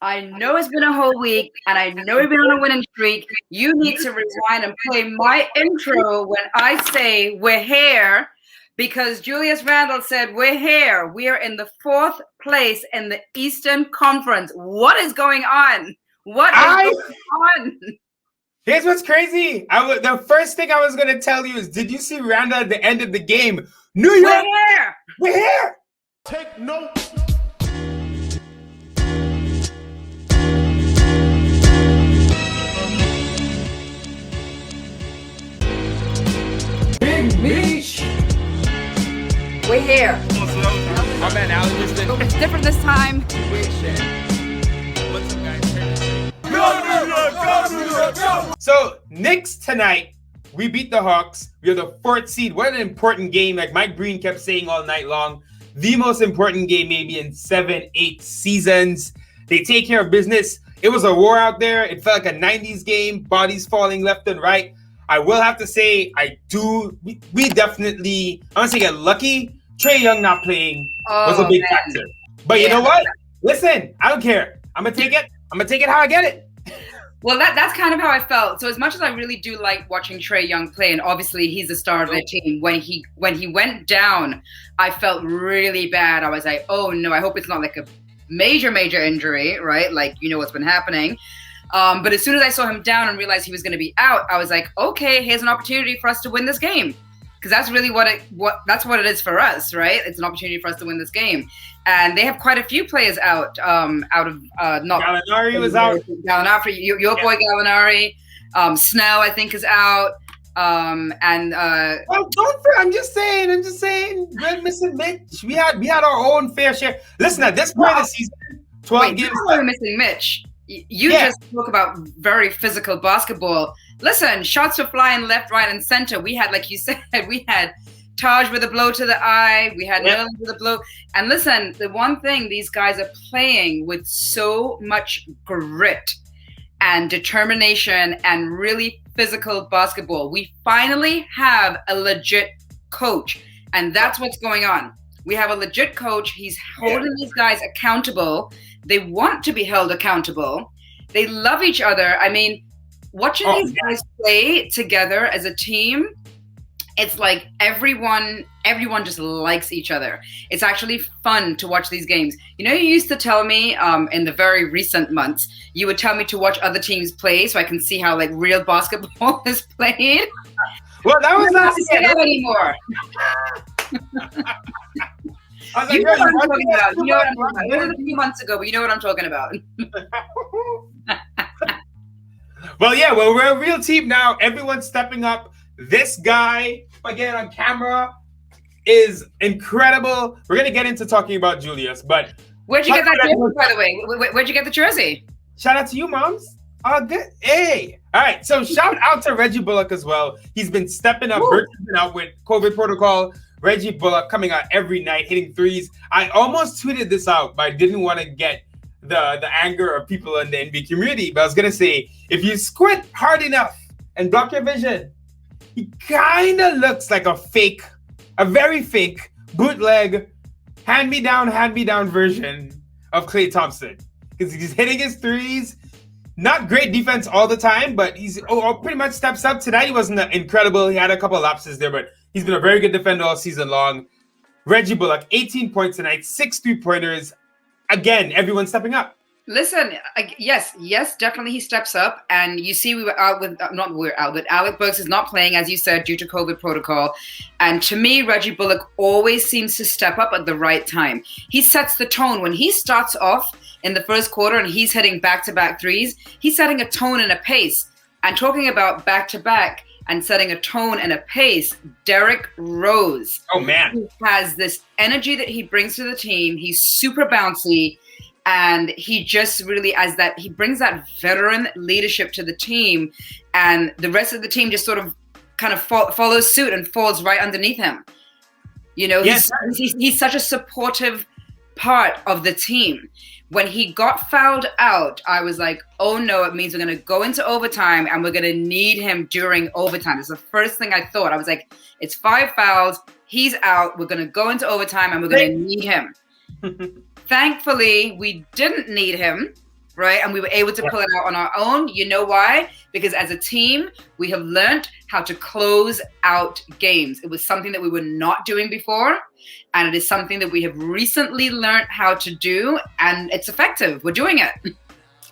I know it's been a whole week, and I know we've been on a winning streak. You need to rewind and play my intro when I say we're here, because Julius Randle said we're here. We are in the 4th place in the Eastern Conference. What is going on? What is going on? Here's what's crazy. The first thing I was going to tell you is, did you see Randle at the end of the game? New York, we're here. We're here. Take notes. Beach. We're here. My man, Alex. It's different this time. What's up, guys? So, Knicks tonight, we beat the Hawks. We are the 4th seed. What an important game. Like Mike Breen kept saying all night long. The most important game maybe in 7-8 seasons. They take care of business. It was a war out there. It felt like a 90s game. Bodies falling left and right. I will have to say, we definitely, I want to say, get lucky. Trae Young not playing was a big factor. But you know what? Listen, I don't care. I'm going to take it. I'm going to take it how I get it. Well, that's kind of how I felt. So as much as I really do like watching Trae Young play, and obviously he's the star of their team, when he went down, I felt really bad. I was like, oh no, I hope it's not like a major injury, right? Like, you know what's been happening. But as soon as I saw him down and realized he was going to be out, I was like, okay, here's an opportunity for us to win this game. Because that's really what it is for us, right? It's an opportunity for us to win this game. And they have quite a few players out of not Gallinari was out. Gallinari, your boy Gallinari. Snell, I think, is out. Well, I'm just saying. We're missing Mitch. We had our own fair share. Listen, at this point of the season, 12 games. We're missing Mitch. You just spoke about very physical basketball. Listen, shots were flying left, right, and center. We had, like you said, we had Taj with a blow to the eye. We had Nerlens with a blow. And listen, the one thing, these guys are playing with so much grit and determination and really physical basketball. We finally have a legit coach, and that's what's going on. We have a legit coach. He's holding these guys accountable. They want to be held accountable. They love each other. I mean, watching these guys play together as a team, it's like everyone just likes each other. It's actually fun to watch these games. You know, you used to tell me in the very recent months, you would tell me to watch other teams play so I can see how like real basketball is played. Well, that was not that anymore. I was like, you know what I'm talking about. You know what I'm talking about. It was a few months ago, but you know what I'm talking about. Well, we're a real team now. Everyone's stepping up. This guy, again, on camera, is incredible. We're going to get into talking about Julius, but... Where'd you get that jersey, by the way? Where'd you get the jersey? Shout out to you, moms. Good. Hey. All right, so shout out to Reggie Bullock as well. He's been stepping up. Bert's been out with COVID protocol. Reggie Bullock coming out every night, hitting threes. I almost tweeted this out, but I didn't want to get the anger of people in the NBA community. But I was going to say, if you squint hard enough and block your vision, he kind of looks like a very fake, bootleg, hand-me-down version of Klay Thompson. Because he's hitting his threes. Not great defense all the time, but he's pretty much steps up. Tonight he wasn't incredible. He had a couple of lapses there, but he's been a very good defender all season long. Reggie Bullock, 18 points tonight, 6 3-pointers. Again, everyone's stepping up. Listen, yes, definitely he steps up. And you see Alec Burks is not playing, as you said, due to COVID protocol. And to me, Reggie Bullock always seems to step up at the right time. He sets the tone. When he starts off in the first quarter and he's hitting back-to-back threes, he's setting a tone and a pace. And talking about back-to-back and setting a tone and a pace, Derrick Rose. Oh, man. He has this energy that he brings to the team. He's super bouncy. And he just really, he brings that veteran leadership to the team. And the rest of the team just sort of kind of follows suit and falls right underneath him. You know, he's such a supportive part of the team. When he got fouled out, I was like, oh no, it means we're going to go into overtime and we're going to need him during overtime. It's the first thing I thought. I was like, it's 5 fouls. He's out. We're going to go into overtime and we're going to need him. Thankfully, we didn't need him, right? And we were able to pull it out on our own. You know why? Because as a team, we have learned how to close out games. It was something that we were not doing before. And it is something that we have recently learned how to do. And it's effective. We're doing it.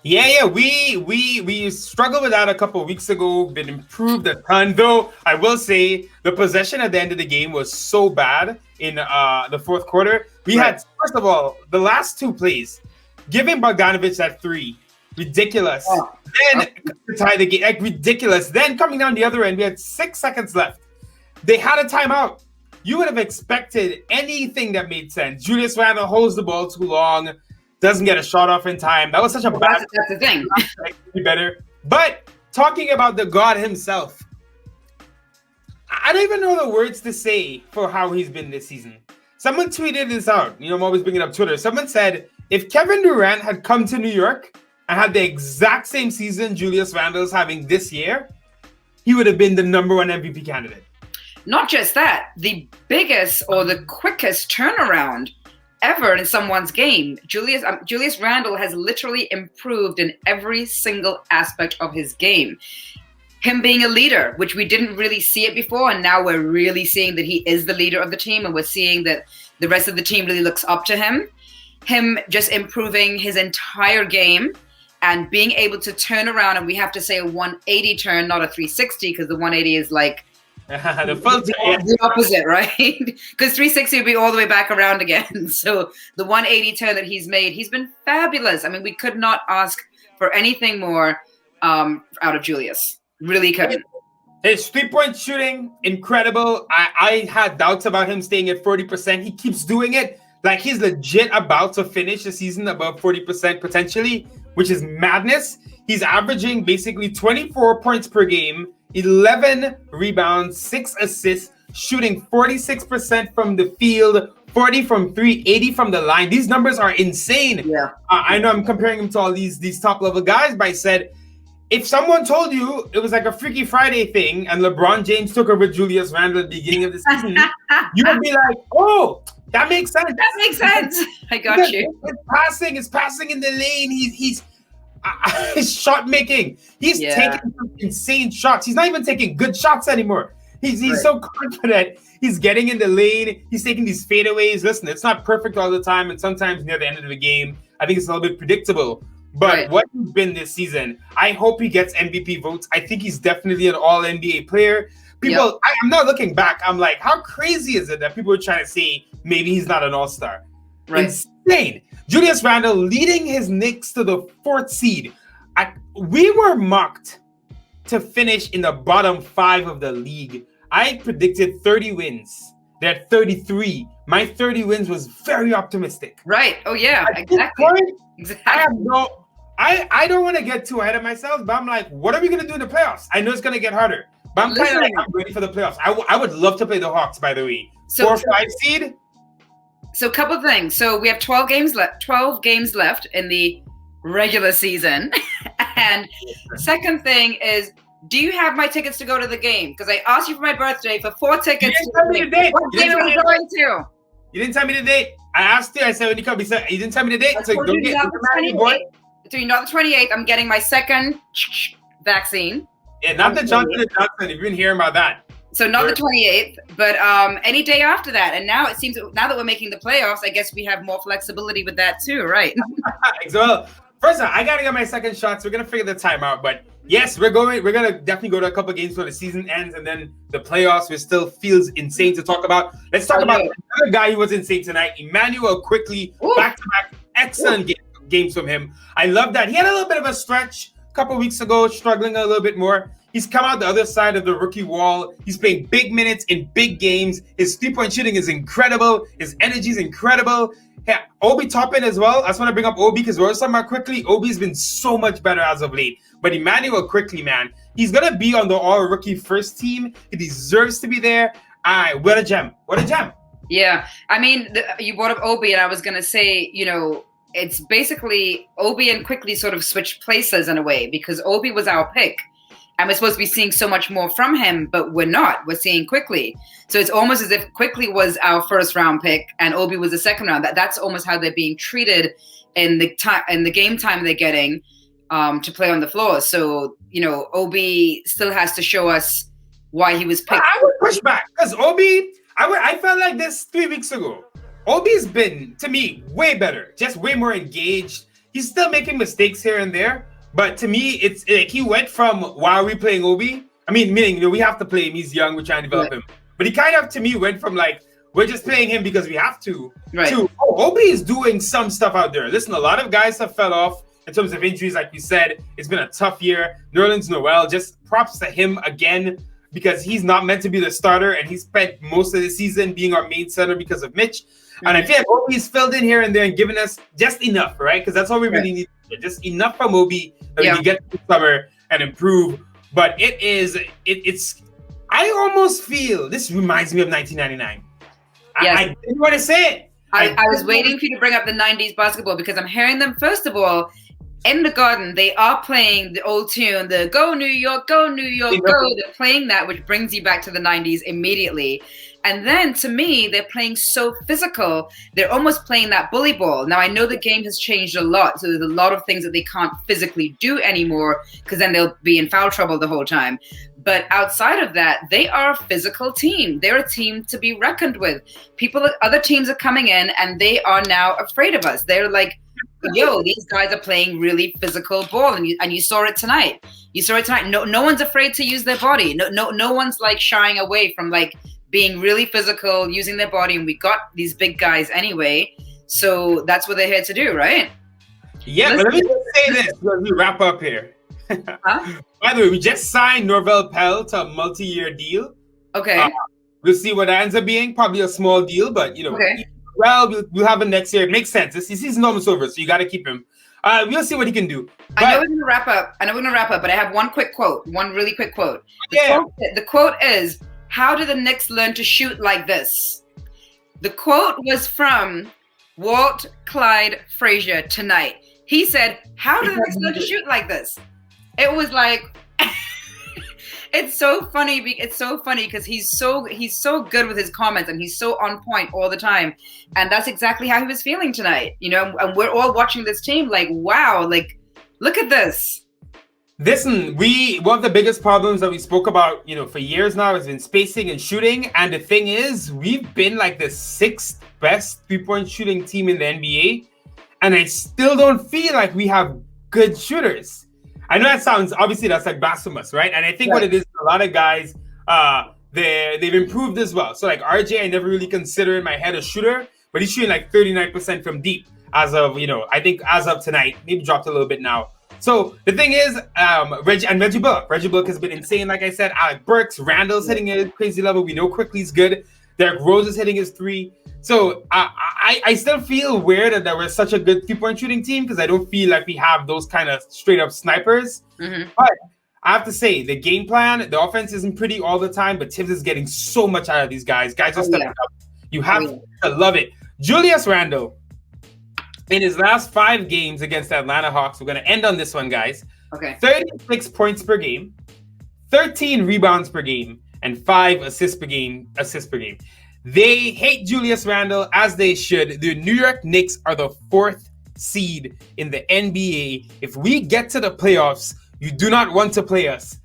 Yeah. We struggled with that a couple of weeks ago. Been improved a ton. Though I will say the possession at the end of the game was so bad in the fourth quarter. We had, first of all, the last two plays, giving Bogdanovic that 3, ridiculous. Then to tie the game, like ridiculous. Then coming down the other end, we had 6 seconds left. They had a timeout. You would have expected anything that made sense. Julius Randle holds the ball too long, doesn't get a shot off in time. That was such a bad. That's the thing. Better. But talking about the God himself, I don't even know the words to say for how he's been this season. Someone tweeted this out. I'm always bringing up Twitter. Someone said, if Kevin Durant had come to New York and had the exact same season Julius Randle's having this year, he would have been the #1 MVP candidate. Not just that, the biggest or the quickest turnaround ever in someone's game. Julius Randle has literally improved in every single aspect of his game. Him being a leader, which we didn't really see it before, and now we're really seeing that he is the leader of the team, and we're seeing that the rest of the team really looks up to him. Him just improving his entire game and being able to turn around, and we have to say a 180 turn, not a 360, because the 180 is like the opposite, right? Because 360 would be all the way back around again. So the 180 turn that he's made, he's been fabulous. I mean, we could not ask for anything more out of Julius. Really couldn't. His 3-point shooting, incredible. I had doubts about him staying at 40%. He keeps doing it. Like, he's legit about to finish the season above 40% potentially, which is madness. He's averaging basically 24 points per game, 11 rebounds, 6 assists, shooting 46% from the field, 40 from 3, 80 from the line. These numbers are insane. Yeah. I know I'm comparing him to all these top-level guys, but I said, if someone told you it was like a Freaky Friday thing and LeBron James took over Julius Randle at the beginning of the season, you would be like, oh, that makes sense. That makes sense. I got you. It's passing in the lane. He's his shot making. He's taking some insane shots. He's not even taking good shots anymore. He's so confident. He's getting in the lane. He's taking these fadeaways. Listen, it's not perfect all the time, and sometimes near the end of the game, I think it's a little bit predictable. But what he's been this season, I hope he gets MVP votes. I think he's definitely an all-NBA player. People, I'm not looking back. I'm like, how crazy is it that people are trying to say maybe he's not an all-star? Right. Insane. Julius Randle leading his Knicks to the 4th seed. We were mocked to finish in the bottom 5 of the league. I predicted 30 wins. They're at 33. My 30 wins was very optimistic. Right. Oh, yeah. At exactly. I don't want to get too ahead of myself, but I'm like, what are we going to do in the playoffs? I know it's going to get harder, but I'm kind of like, I'm ready for the playoffs. I would love to play the Hawks, by the way. So 4 or 5 seed. So a couple of things. So we have 12 games left in the regular season. And second thing is, do you have my tickets to go to the game? Because I asked you for my birthday for 4 tickets. You didn't tell me the date. What game are we going to? You didn't tell me the date. I asked you. I said when you come. You didn't tell me the date. So don't get So you're not the 28th. I'm getting my second vaccine. Yeah, not the Johnson & Johnson. If you've been hearing about that. So not the 28th, but any day after that. And now it seems now that we're making the playoffs, I guess we have more flexibility with that too, right? So first of all, I gotta get my second shot. So we're gonna figure the time out. But yes, we're gonna definitely go to a couple of games when the season ends, and then the playoffs, which still feels insane to talk about. Let's talk about another guy who was insane tonight, Emmanuel quickly, back-to-back, excellent games from him. I love that. He had a little bit of a stretch a couple weeks ago, struggling a little bit more. He's come out the other side of the rookie wall. He's playing big minutes in big games. His 3-point shooting is incredible. His energy is incredible. Yeah, Obi Toppin as well. I just want to bring up Obi because we're talking about quickly. Obi's been so much better as of late. But Emmanuel quickly, man, he's going to be on the all-rookie first team. He deserves to be there. What a gem. What a gem. Yeah. I mean, you brought up Obi, and I was going to say, it's basically Obi and Quickly sort of switched places in a way because Obi was our pick. And we're supposed to be seeing so much more from him, but we're not. We're seeing Quickly. So it's almost as if Quickly was our first round pick and Obi was the second round. That's almost how they're being treated in the game time they're getting to play on the floor. So, Obi still has to show us why he was picked. I would push back because Obi, I felt like this 3 weeks ago. Obi's been, to me, way better, just way more engaged. He's still making mistakes here and there, but to me, it's like he went from why are we playing Obi? I mean, meaning we have to play him. He's young. We're trying to develop him. But he kind of, to me, went from like we're just playing him because we have to to Obi is doing some stuff out there. Listen, a lot of guys have fell off in terms of injuries, like you said. It's been a tough year. Nerlens Noel, just props to him again because he's not meant to be the starter, and he spent most of the season being our main center because of Mitch. And I feel like Obi's filled in here and there and given us just enough, right? Because that's all we really need. Just enough from Obi that we can get to the summer and improve. But it's I almost feel this reminds me of 1999. Yes. I didn't want to say it. I was waiting for you to bring up the 90s basketball because I'm hearing them, first of all, in the Garden, they are playing the old tune, the Go New York, Go New York, Go. They're playing that, which brings you back to the 90s immediately. And then, to me, they're playing so physical. They're almost playing that bully ball. Now, I know the game has changed a lot, so there's a lot of things that they can't physically do anymore because then they'll be in foul trouble the whole time. But outside of that, they are a physical team. They're a team to be reckoned with. Other teams are coming in, and they are now afraid of us. They're like, yo, these guys are playing really physical ball, and you saw it tonight. You saw it tonight. No one's afraid to use their body. No one's like shying away from like being really physical, using their body, and we got these big guys anyway. So that's what they're here to do, right? Yeah, but let me just say this as we wrap up here. Huh? By the way, we just signed Norvel Pell to a multi-year deal. Okay. We'll see what that ends up being. Probably a small deal, but okay. Well, we'll have him next year. It makes sense. This season's almost over, so you got to keep him. We'll see what he can do. But, I know we're going to wrap up, but I have one really quick quote. The quote is, how do the Knicks learn to shoot like this? The quote was from Walt Clyde Frazier tonight. He said, how do the Knicks learn to shoot like this? It was like... It's so funny because he's so good with his comments and he's so on point all the time, and that's exactly how he was feeling tonight. And we're all watching this team like, wow, like look at this. Listen, one of the biggest problems that we spoke about, for years now has been spacing and shooting. And the thing is, we've been like the 6th best 3-point shooting team in the NBA, and I still don't feel like we have good shooters. I know that's like blasphemous, right? And I think what it is, a lot of guys, they've improved as well. So like RJ, I never really considered in my head a shooter, but he's shooting like 39% from deep as of, I think as of tonight, maybe dropped a little bit now. So the thing is, Reggie Bullock has been insane. Like I said, Alec Burks, Randall's hitting at a crazy level. We know Quickly's good. Derrick Rose is hitting his 3. So I still feel weird that we're such a good 3-point shooting team because I don't feel like we have those kind of straight up snipers. Mm-hmm. But I have to say, the game plan, the offense isn't pretty all the time, but Tibbs is getting so much out of these guys. Guys are stepping up. You have to love it. Julius Randle, in his last 5 games against the Atlanta Hawks, we're going to end on this one, guys. Okay. 36 points per game, 13 rebounds per game, and 5 assists per game. They hate Julius Randle, as they should. The New York Knicks are the 4th seed in the NBA. If we get to the playoffs, you do not want to play us.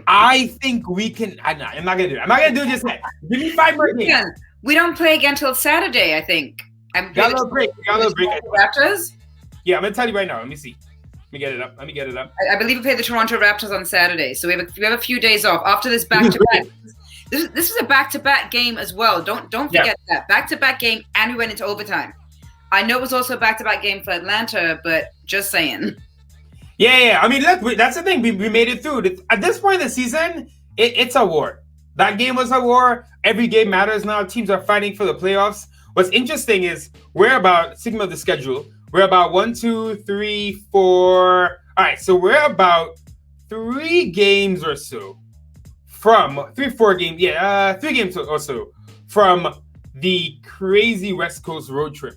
I think we can. I'm not going to do it. I'm not going to do it just yet. Give me 5 more games. We don't play again until Saturday, I think. Got a little break. Raptors? Yeah, I'm going to tell you right now. Let me see. Let me get it up. I believe we play the Toronto Raptors on Saturday. So we have a few days off. After this back-to-back. This is a back-to-back game as well. Don't forget that. Back-to-back game, and we went into overtime. I know it was also a back-to-back game for Atlanta, but just saying. Yeah. I mean, look, that's the thing. We made it through. At this point in the season, it's a war. That game was a war. Every game matters now. Teams are fighting for the playoffs. What's interesting is we're about, speaking of the schedule, we're about 1, 2, 3, 4. All right, so we're about 3 games or so from 3 games or so from the crazy West Coast road trip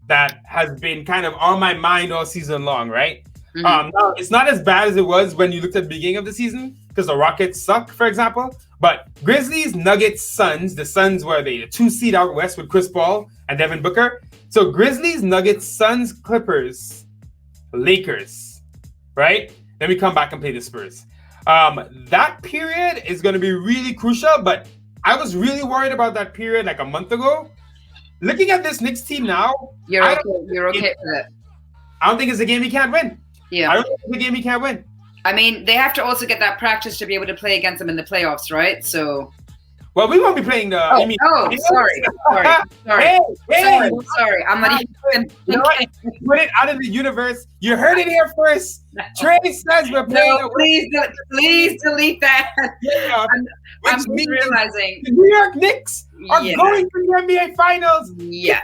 that has been kind of on my mind all season long, right? Mm-hmm. Now, it's not as bad as it was when you looked at the beginning of the season because the Rockets suck, for example. But Grizzlies, Nuggets, Suns, the Suns were the 2 seed out west with Chris Paul and Devin Booker. So Grizzlies, Nuggets, Suns, Clippers, Lakers, right? Then we come back and play the Spurs. That period is going to be really crucial, but I was really worried about that period like a month ago. Looking at this Knicks team now, you're okay with it. I don't think it's a game he can't win. Yeah. I don't think it's a game he can't win. I mean, they have to also get that practice to be able to play against them in the playoffs, right? So. Well, we won't be playing the. Sorry. Sorry. I'm not even. You know what? Put it out of the universe. You heard it here first. No. Trey says we're playing. No, please delete that. Yeah. I'm realizing the New York Knicks are going to the NBA Finals. Yeah.